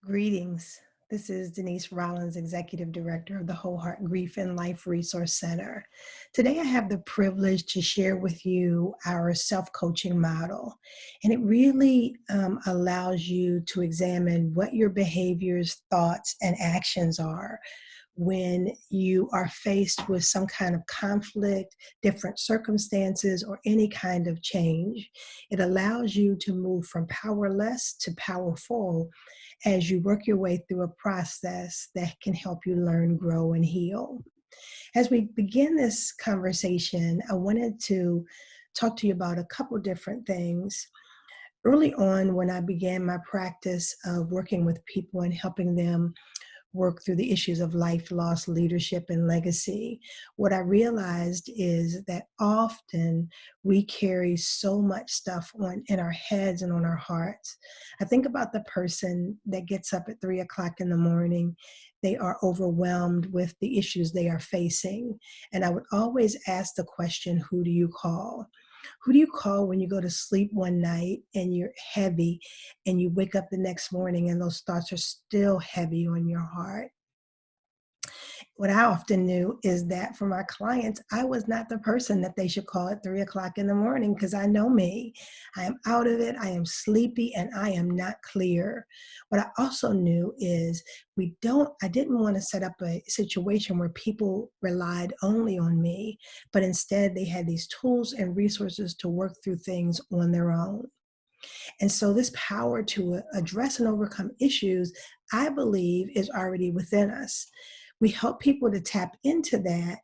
Greetings. This is Denise Rollins, Executive Director of the Whole Heart Grief and Life Resource Center. Today, I have the privilege to share with you our self coaching model. And it really allows you to examine what your behaviors, thoughts, and actions are when you are faced with some kind of conflict, different circumstances, or any kind of change. It allows you to move from powerless to powerful as you work your way through a process that can help you learn, grow, and heal. As we begin this conversation, I wanted to talk to you about a couple different things. Early on, when I began my practice of working with people and helping them work through the issues of life, loss, leadership, and legacy, what I realized is that often we carry so much stuff on in our heads and on our hearts. I think about the person that gets up at 3 o'clock in the morning. They are overwhelmed with the issues they are facing. And I would always ask the question, who do you call? Who do you call when you go to sleep one night and you're heavy and you wake up the next morning and those thoughts are still heavy on your heart? What I often knew is that for my clients, I was not the person that they should call at 3 o'clock in the morning because I know me. I am out of it, I am sleepy, and I am not clear. What I also knew is I didn't want to set up a situation where people relied only on me, but instead they had these tools and resources to work through things on their own. And so, this power to address and overcome issues, I believe, is already within us. We help people to tap into that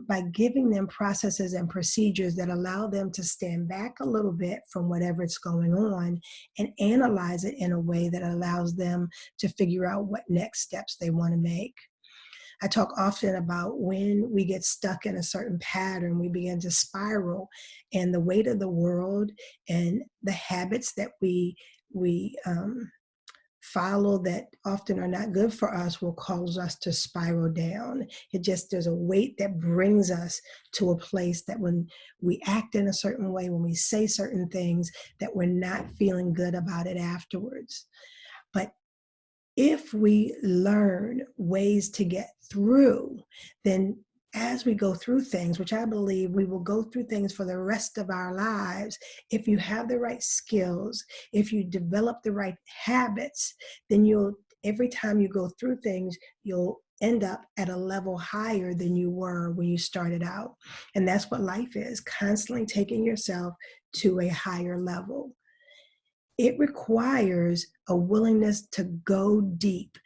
by giving them processes and procedures that allow them to stand back a little bit from whatever is going on and analyze it in a way that allows them to figure out what next steps they want to make. I talk often about when we get stuck in a certain pattern, we begin to spiral, and the weight of the world and the habits that we follow that often are not good for us will cause us to spiral down. There's a weight that brings us to a place that when we act in a certain way, when we say certain things, that we're not feeling good about it afterwards. But if we learn ways to get through, then as we go through things, which I believe we will go through things for the rest of our lives, if you have the right skills, if you develop the right habits, then every time you go through things, you'll end up at a level higher than you were when you started out. And that's what life is, constantly taking yourself to a higher level. It requires a willingness to go deep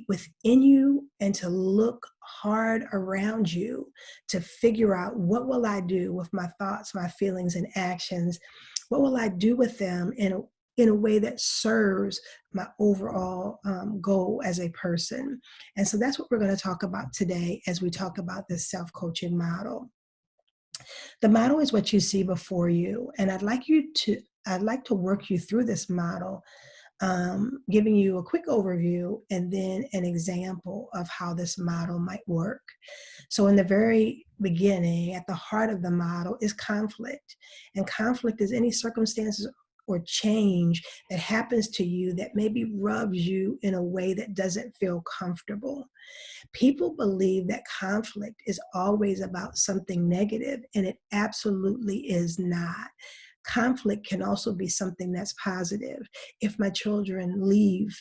within you and to look hard around you to figure out, what will I do with my thoughts, my feelings, and actions? What will I do with them in a way that serves my overall goal as a person? And so that's what we're going to talk about today as we talk about this self-coaching model. The model is what you see before you, and I'd like to work you through this model, giving you a quick overview and then an example of how this model might work. So in the very beginning, at the heart of the model is conflict. And conflict is any circumstances or change that happens to you that maybe rubs you in a way that doesn't feel comfortable. People believe that conflict is always about something negative, and it absolutely is not. Conflict can also be something that's positive. If my children leave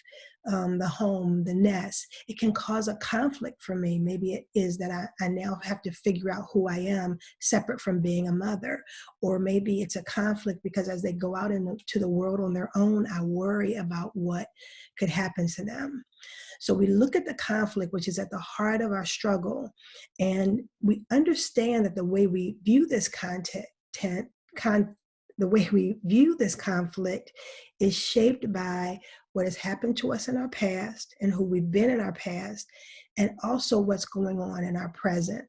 the home, the nest, it can cause a conflict for me. Maybe it is that I now have to figure out who I am separate from being a mother. Or maybe it's a conflict because as they go out into the world on their own, I worry about what could happen to them. So we look at the conflict, which is at the heart of our struggle, and we understand that the way we view this con, the way we view this conflict is shaped by what has happened to us in our past and who we've been in our past, and also what's going on in our present.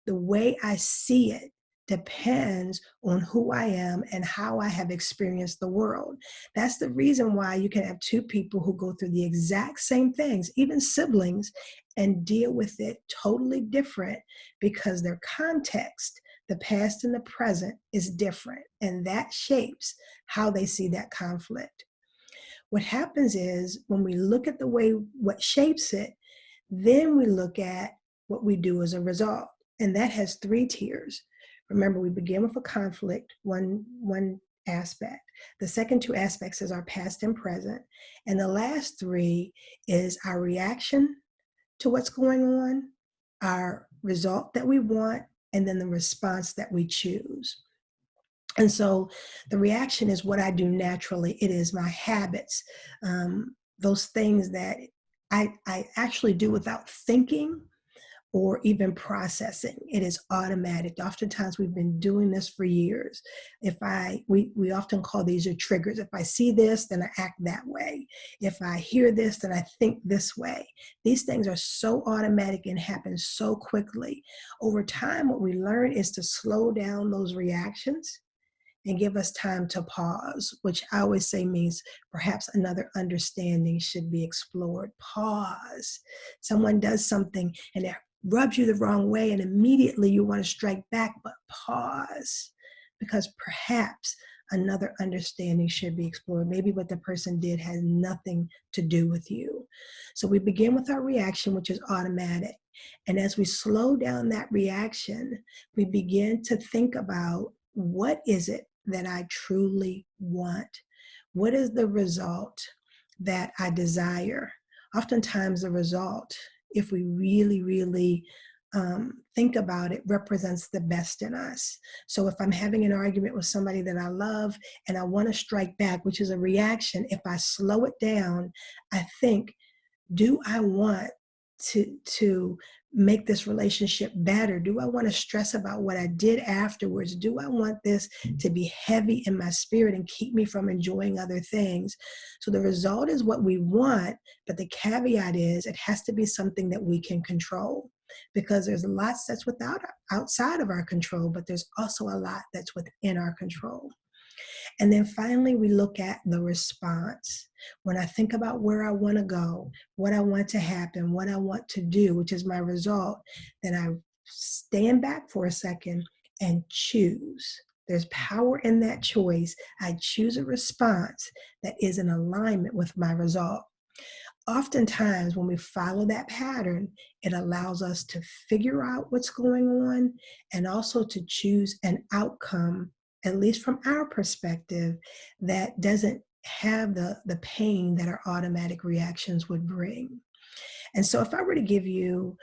The way I see it depends on who I am and how I have experienced the world. That's the reason why you can have two people who go through the exact same things, even siblings, and deal with it totally different because their context, the past and the present, is different. And that shapes how they see that conflict. What happens is when we look at the way what shapes it, then we look at what we do as a result. And that has three tiers. Remember, we begin with a conflict, one aspect. The second two aspects is our past and present. And the last three is our reaction to what's going on, our result that we want, and then the response that we choose. And so the reaction is what I do naturally. It is my habits, those things that I actually do without thinking or even processing. It is automatic. Oftentimes we've been doing this for years. We often call these your triggers. If I see this, then I act that way. If I hear this, then I think this way. These things are so automatic and happen so quickly. Over time, what we learn is to slow down those reactions and give us time to pause, which I always say means perhaps another understanding should be explored. Pause. Someone does something and it rubs you the wrong way, and immediately you want to strike back, but pause, because perhaps another understanding should be explored. Maybe what the person did has nothing to do with you. So we begin with our reaction, which is automatic. And as we slow down that reaction, we begin to think about, what is it that I truly want? What is the result that I desire? Oftentimes the result, if we really think about it, represents the best in us. So if I'm having an argument with somebody that I love and I want to strike back, which is a reaction, if I slow it down, I think, do I want to make this relationship better? Do I want to stress about what I did afterwards? Do I want this to be heavy in my spirit and keep me from enjoying other things? So the result is what we want, but the caveat is it has to be something that we can control, because there's lots that's outside of our control, but there's also a lot that's within our control. And then finally, we look at the response. When I think about where I want to go, what I want to happen, what I want to do, which is my result, then I stand back for a second and choose. There's power in that choice. I choose a response that is in alignment with my result. Oftentimes, when we follow that pattern, it allows us to figure out what's going on and also to choose an outcome, at least from our perspective, that doesn't have the pain that our automatic reactions would bring. And so if I were to give you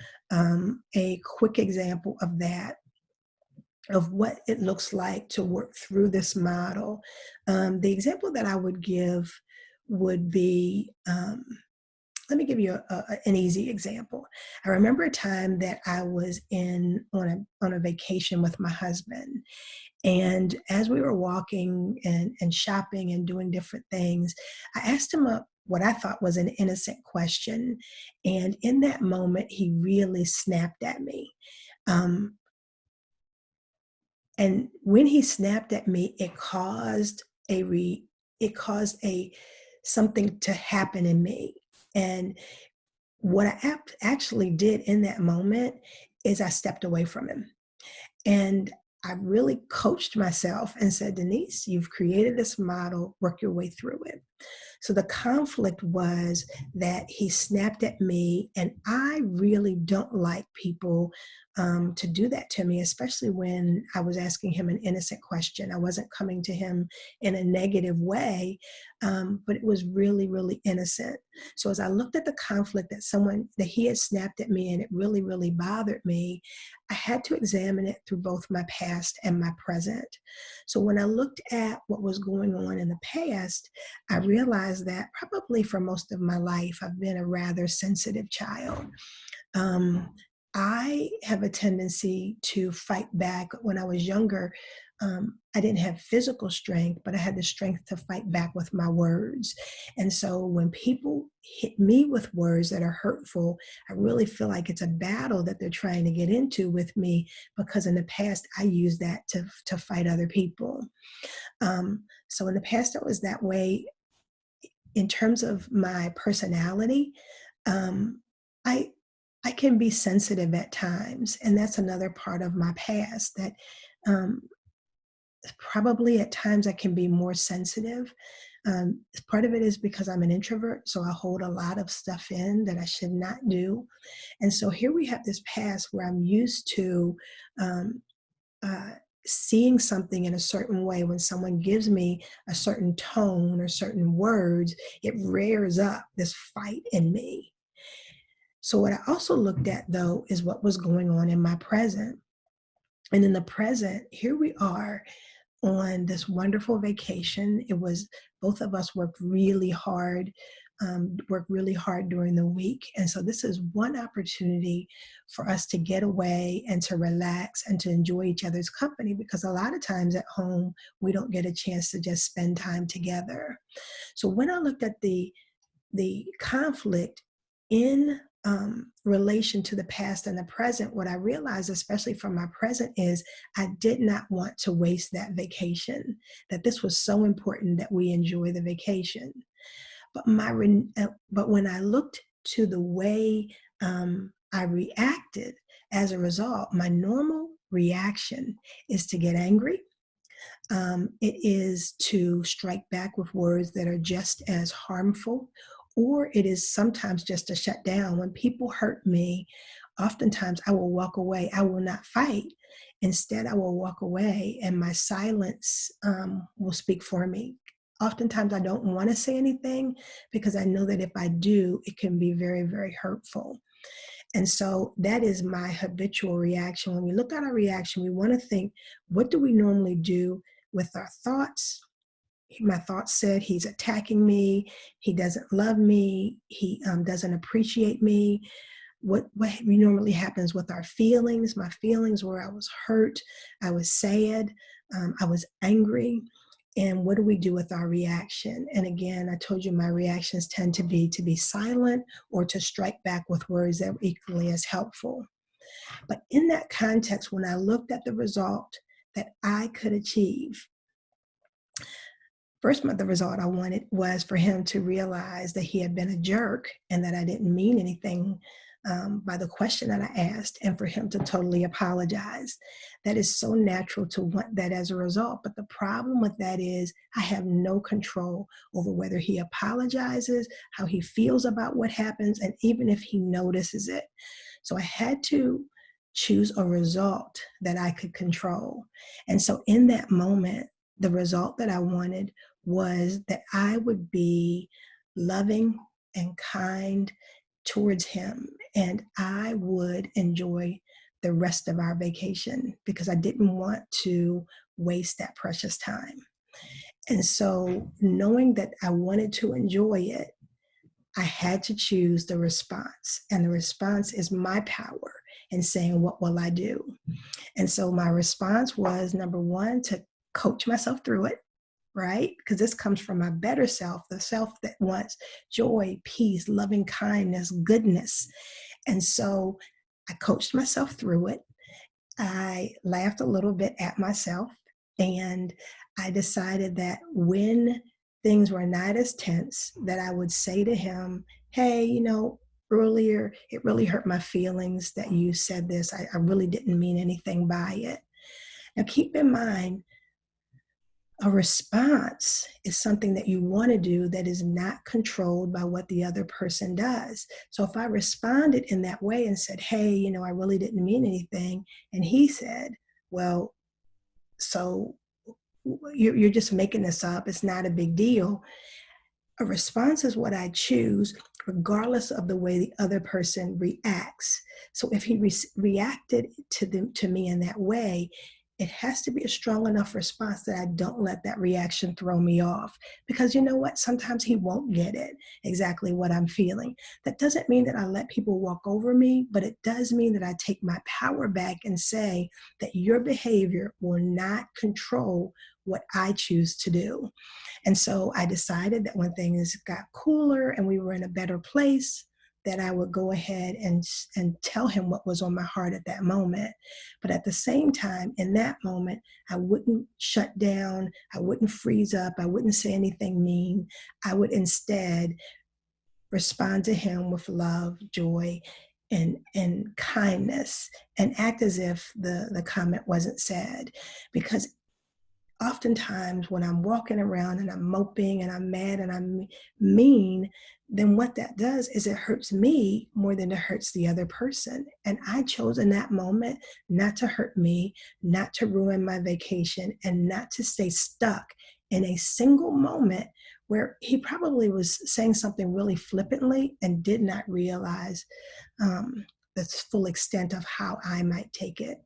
a quick example of that, of what it looks like to work through this model, the example that I would give would be, let me give you an easy example. I remember a time that I was on a vacation with my husband. And as we were walking and shopping and doing different things, I asked him what I thought was an innocent question. And in that moment, he really snapped at me. And when he snapped at me, it caused a something to happen in me. And what I actually did in that moment is I stepped away from him. And I really coached myself and said, Denise, you've created this model, work your way through it. So the conflict was that he snapped at me, and I really don't like people to do that to me, especially when I was asking him an innocent question. I wasn't coming to him in a negative way, but it was really innocent. So as I looked at the conflict that he had snapped at me and it really bothered me, I had to examine it through both my past and my present. So when I looked at what was going on in the past, I realized that probably for most of my life, I've been a rather sensitive child. I have a tendency to fight back. When I was younger, I didn't have physical strength, but I had the strength to fight back with my words. And so when people hit me with words that are hurtful, I really feel like it's a battle that they're trying to get into with me, because in the past, I used that to fight other people. So in the past, I was that way. In terms of my personality, I I can be sensitive at times, and that's another part of my past that, um, probably at times I can be more sensitive. Part of it is because I'm an introvert, so I hold a lot of stuff in that I should not do. And so here we have this past where I'm used to um, uh, seeing something in a certain way. When someone gives me a certain tone or certain words, it rears up this fight in me. So what I also looked at though is what was going on in my present. And in the present, here we are on this wonderful vacation. It was, both of us worked really hard during the week. And so this is one opportunity for us to get away and to relax and to enjoy each other's company, because a lot of times at home, we don't get a chance to just spend time together. So when I looked at the conflict in relation to the past and the present, what I realized, especially from my present, is I did not want to waste that vacation, that this was so important that we enjoy the vacation. But when I looked to the way I reacted as a result, my normal reaction is to get angry. It is to strike back with words that are just as harmful, or it is sometimes just to shut down. When people hurt me, oftentimes I will walk away. I will not fight. Instead, I will walk away, and my silence will speak for me. Oftentimes, I don't want to say anything because I know that if I do, it can be very, very hurtful. And so that is my habitual reaction. When we look at our reaction, we want to think, what do we normally do with our thoughts? My thoughts said, he's attacking me. He doesn't love me. He doesn't appreciate me. What normally happens with our feelings? My feelings were, I was hurt, I was sad, I was angry. And what do we do with our reaction? And again, I told you my reactions tend to be silent or to strike back with words that were equally as helpful. But in that context, when I looked at the result that I could achieve, first, the result I wanted was for him to realize that he had been a jerk and that I didn't mean anything by the question that I asked, and for him to totally apologize. That is so natural to want that as a result. But the problem with that is I have no control over whether he apologizes, how he feels about what happens, and even if he notices it. So I had to choose a result that I could control. And so in that moment, the result that I wanted was that I would be loving and kind towards him, and I would enjoy the rest of our vacation because I didn't want to waste that precious time. And so, knowing that I wanted to enjoy it, I had to choose the response. And the response is my power in saying, what will I do? And so my response was, number one, to coach myself through it, right? Because this comes from my better self, the self that wants joy, peace, loving kindness, goodness. And so I coached myself through it. I laughed a little bit at myself, and I decided that when things were not as tense, that I would say to him, hey, earlier it really hurt my feelings that you said this. I really didn't mean anything by it. Now keep in mind, a response is something that you want to do that is not controlled by what the other person does. So if I responded in that way and said, hey, I really didn't mean anything, and he said, well, so you're just making this up, it's not a big deal. A response is what I choose, regardless of the way the other person reacts. So if he reacted to me in that way, it has to be a strong enough response that I don't let that reaction throw me off. Because you know what? Sometimes he won't get it, exactly what I'm feeling. That doesn't mean that I let people walk over me, but it does mean that I take my power back and say that your behavior will not control what I choose to do. And so I decided that when things got cooler and we were in a better place, that I would go ahead and tell him what was on my heart at that moment. But at the same time, in that moment, I wouldn't shut down, I wouldn't freeze up, I wouldn't say anything mean. I would instead respond to him with love, joy, and kindness, and act as if the comment wasn't said. Because oftentimes when I'm walking around and I'm moping and I'm mad and I'm mean, then what that does is it hurts me more than it hurts the other person. And I chose in that moment not to hurt me, not to ruin my vacation, and not to stay stuck in a single moment where he probably was saying something really flippantly and did not realize um, the full extent of how I might take it.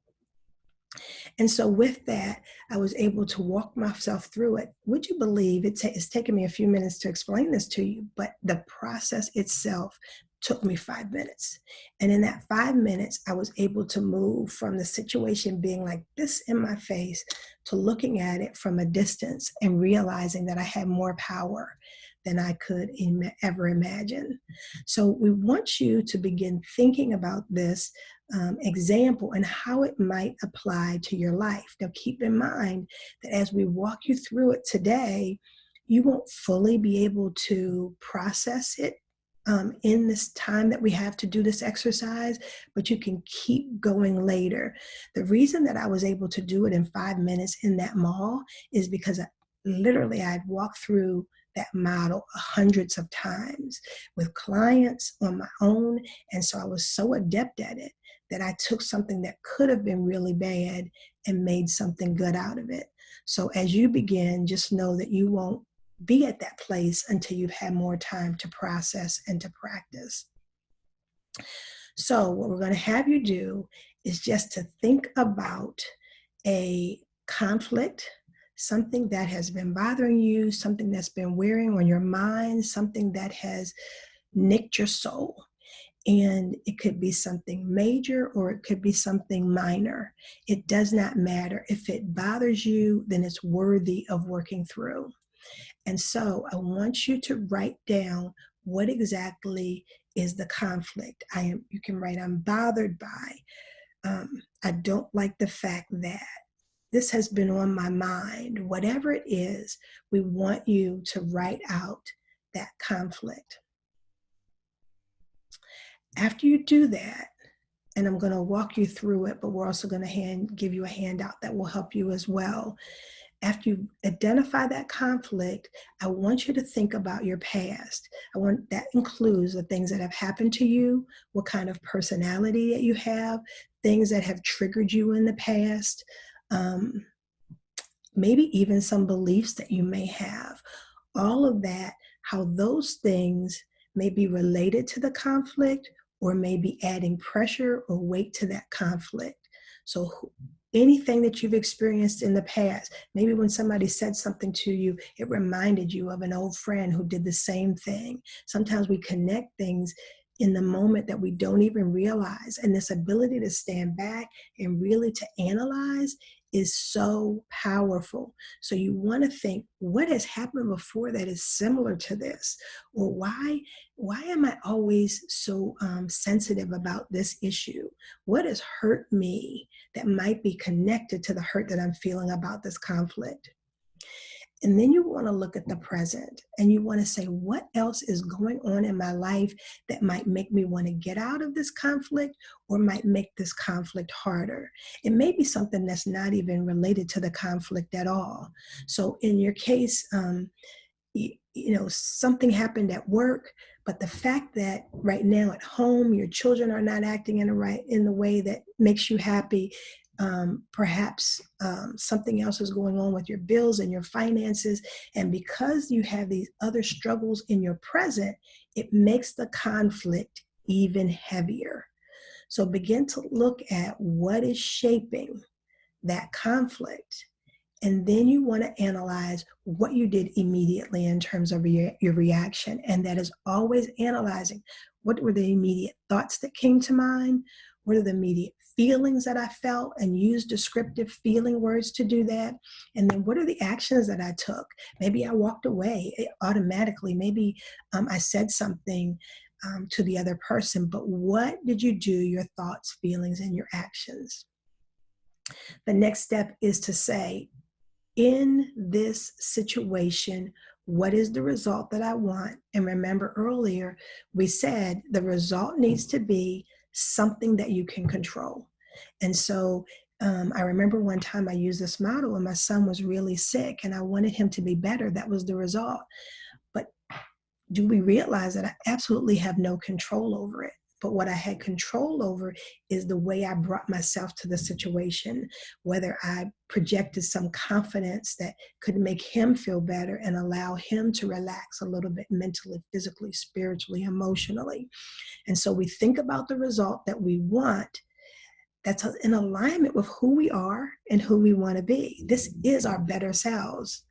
And so with that, I was able to walk myself through it. Would you believe it's taken me a few minutes to explain this to you, but the process itself took me 5 minutes. And in that 5 minutes, I was able to move from the situation being like this in my face to looking at it from a distance and realizing that I had more power than I could ever imagine. So we want you to begin thinking about this example and how it might apply to your life. Now, keep in mind that as we walk you through it today, you won't fully be able to process it in this time that we have to do this exercise, but you can keep going later. The reason that I was able to do it in 5 minutes in that mall is because literally I'd walked through that model hundreds of times with clients on my own. And so I was so adept at it that I took something that could have been really bad and made something good out of it. So as you begin, just know that you won't be at that place until you've had more time to process and to practice. So what we're going to have you do is just to think about a conflict, something that has been bothering you, something that's been wearing on your mind, something that has nicked your soul. And it could be something major or it could be something minor. It does not matter. If it bothers you, then it's worthy of working through. And so I want you to write down what exactly is the conflict. You can write, I'm bothered by, I don't like the fact that this has been on my mind. Whatever it is, we want you to write out that conflict. After you do that, and I'm going to walk you through it, but we're also going to give you a handout that will help you as well. After you identify that conflict, I want you to think about your past. That includes the things that have happened to you, what kind of personality that you have, things that have triggered you in the past, maybe even some beliefs that you may have. All of that, how those things may be related to the conflict or may be adding pressure or weight to that conflict. So anything that you've experienced in the past, maybe when somebody said something to you, it reminded you of an old friend who did the same thing. Sometimes we connect things in the moment that we don't even realize. And this ability to stand back and really to analyze is so powerful. So you want to think, what has happened before that is similar to this? Or why am I always so sensitive about this issue? What has hurt me that might be connected to the hurt that I'm feeling about this conflict? And then you want to look at the present and you want to say, what else is going on in my life that might make me want to get out of this conflict or might make this conflict harder? It may be something that's not even related to the conflict at all. So in your case, something happened at work, but the fact that right now at home, your children are not acting in the way that makes you happy. Perhaps something else is going on with your bills and your finances. And because you have these other struggles in your present, it makes the conflict even heavier. So begin to look at what is shaping that conflict. And then you want to analyze what you did immediately in terms of your reaction. And that is always analyzing what were the immediate thoughts that came to mind? What are the immediate feelings that I felt, and use descriptive feeling words to do that? And then what are the actions that I took? Maybe I walked away automatically. Maybe I said something to the other person, but what did you do, your thoughts, feelings, and your actions? The next step is to say, in this situation, what is the result that I want? And remember earlier, we said the result needs to be something that you can control. And so I remember one time I used this model and my son was really sick and I wanted him to be better. That was the result. But do we realize that I absolutely have no control over it? But what I had control over is the way I brought myself to the situation, whether I projected some confidence that could make him feel better and allow him to relax a little bit mentally, physically, spiritually, emotionally. And so we think about the result that we want that's in alignment with who we are and who we want to be. This is our better selves.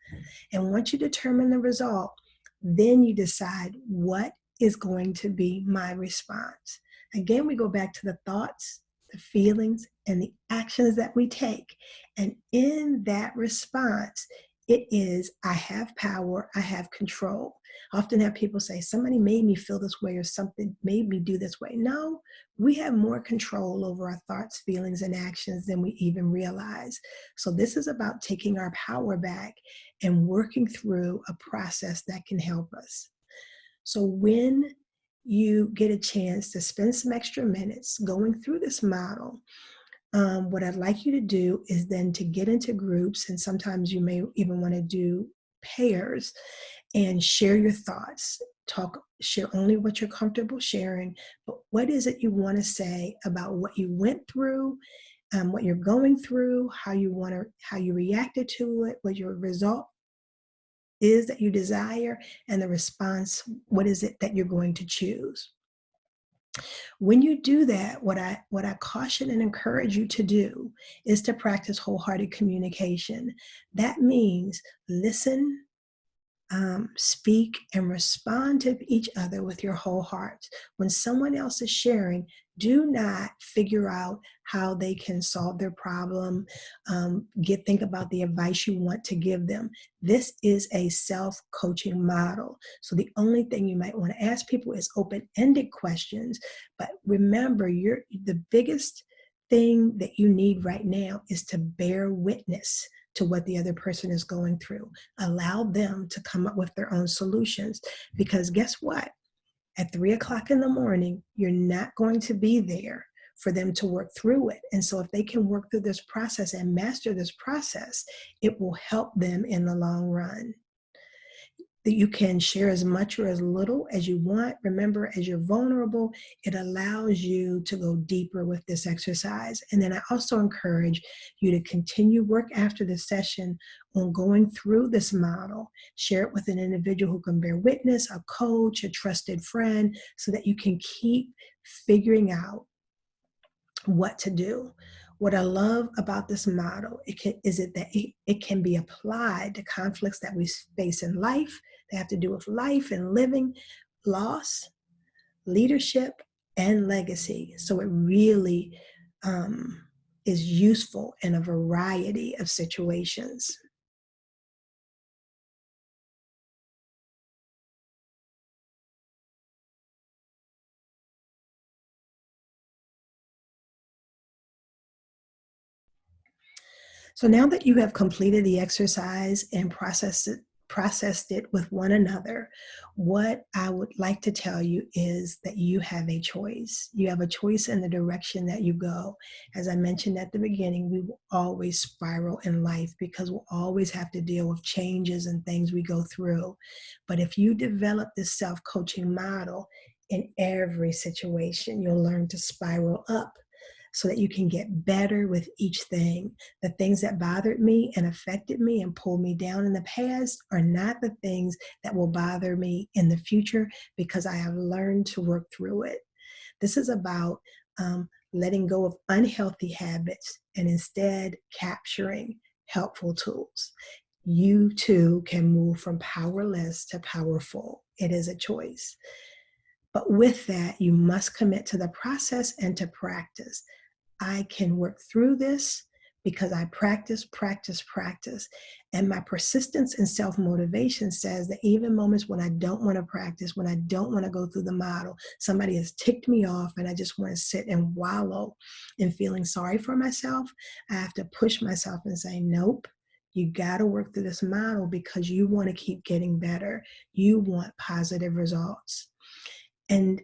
And once you determine the result, then you decide what is going to be my response. Again, we go back to the thoughts, the feelings, and the actions that we take. And in that response, it is, I have power, I have control. I often have people say, somebody made me feel this way or something made me do this way. No, we have more control over our thoughts, feelings, and actions than we even realize. So this is about taking our power back and working through a process that can help us. So when you get a chance to spend some extra minutes going through this model, what I'd like you to do is then to get into groups, and sometimes you may even want to do pairs and share your thoughts. Share only what you're comfortable sharing, but what is it you want to say about what you went through, what you're going through, how you reacted to it, what your result is that you desire, and the response, what is it that you're going to choose. When you do that, what I caution and encourage you to do is to practice wholehearted communication. That means listen, speak, and respond to each other with your whole heart. When someone else is sharing, do not figure out how they can solve their problem. Think about the advice you want to give them. This is a self-coaching model. So the only thing you might want to ask people is open-ended questions. But remember, the biggest thing that you need right now is to bear witness to what the other person is going through. Allow them to come up with their own solutions. Because guess what? At 3:00 in the morning, you're not going to be there for them to work through it. And so if they can work through this process and master this process, it will help them in the long run. That you can share as much or as little as you want. Remember, as you're vulnerable, it allows you to go deeper with this exercise. And then I also encourage you to continue work after the session on going through this model. Share it with an individual who can bear witness, a coach, a trusted friend, so that you can keep figuring out what to do. What I love about this model is that it can be applied to conflicts that we face in life. They have to do with life and living, loss, leadership, and legacy. So it really is useful in a variety of situations. So now that you have completed the exercise and processed it with one another, what I would like to tell you is that you have a choice. You have a choice in the direction that you go. As I mentioned at the beginning, we will always spiral in life because we'll always have to deal with changes and things we go through. But if you develop this self-coaching model in every situation, you'll learn to spiral up so that you can get better with each thing. The things that bothered me and affected me and pulled me down in the past are not the things that will bother me in the future because I have learned to work through it. This is about letting go of unhealthy habits and instead capturing helpful tools. You too can move from powerless to powerful. It is a choice. But with that, you must commit to the process and to practice. I can work through this because I practice, practice, practice. And my persistence and self-motivation says that even moments when I don't want to practice, when I don't want to go through the model, somebody has ticked me off and I just want to sit and wallow in feeling sorry for myself, I have to push myself and say, nope, you got to work through this model because you want to keep getting better. You want positive results. And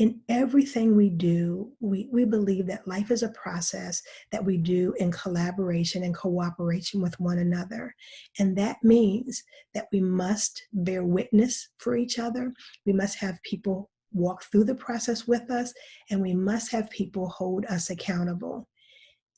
In everything we do, we believe that life is a process that we do in collaboration and cooperation with one another. And that means that we must bear witness for each other. We must have people walk through the process with us, and we must have people hold us accountable.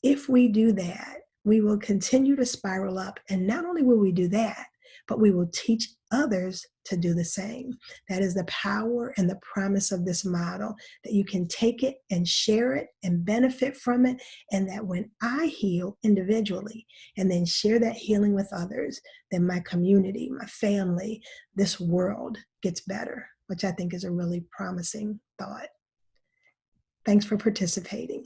If we do that, we will continue to spiral up. And not only will we do that, but we will teach others to do the same. That is the power and the promise of this model, that you can take it and share it and benefit from it. And that when I heal individually and then share that healing with others, then my community, my family, this world gets better, which I think is a really promising thought. Thanks for participating.